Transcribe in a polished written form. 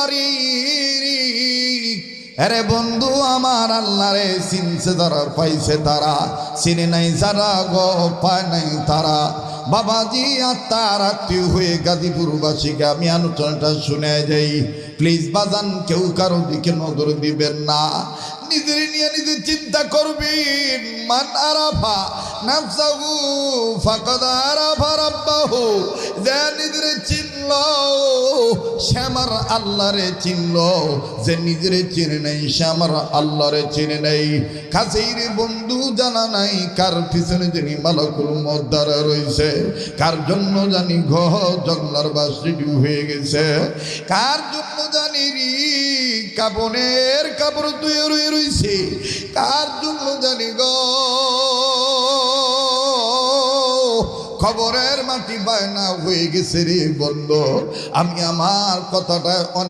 পারি। আরে বন্ধু আমার আল্লাহরে চিনছে যারা, পাইছে তারা, চিনে নাই যারা গো পায় নাই তারা। বাবাজি আত্মার আত্মীয় হয়ে গাজীপুরবাসীকে আমি আলোচনাটা শুনে যাই। প্লিজ বাজান কেউ কারো দিকে নজর দিবেন না, নিজের নিয়ে নিজে চিন্তা করবেন। মান আরাফা নাফসাহু ফাকাদ আরাফা রাব্বাহু, যে নিজের চিনল সে আমার আল্লাহরে চিনল, যে নিজের চিনে নাই সে আমার আল্লাহরে চিনে নাই। কাছের বন্ধু জানা নাই কার পিছনে যিনি মালাকুল মউত দাঁড়া রয়েছে, কার জন্য জানি ঘর জঙ্গলার বাসি হয়ে গেছে, কার জন্য জানি রি কাপনের কাপড় ধুয়ে রয়ে রয়েছে, কার জন্য জানি গো খবরের মাটি বায়না হয়ে গেছে রে বন্ধু। আমি আমার কথাটা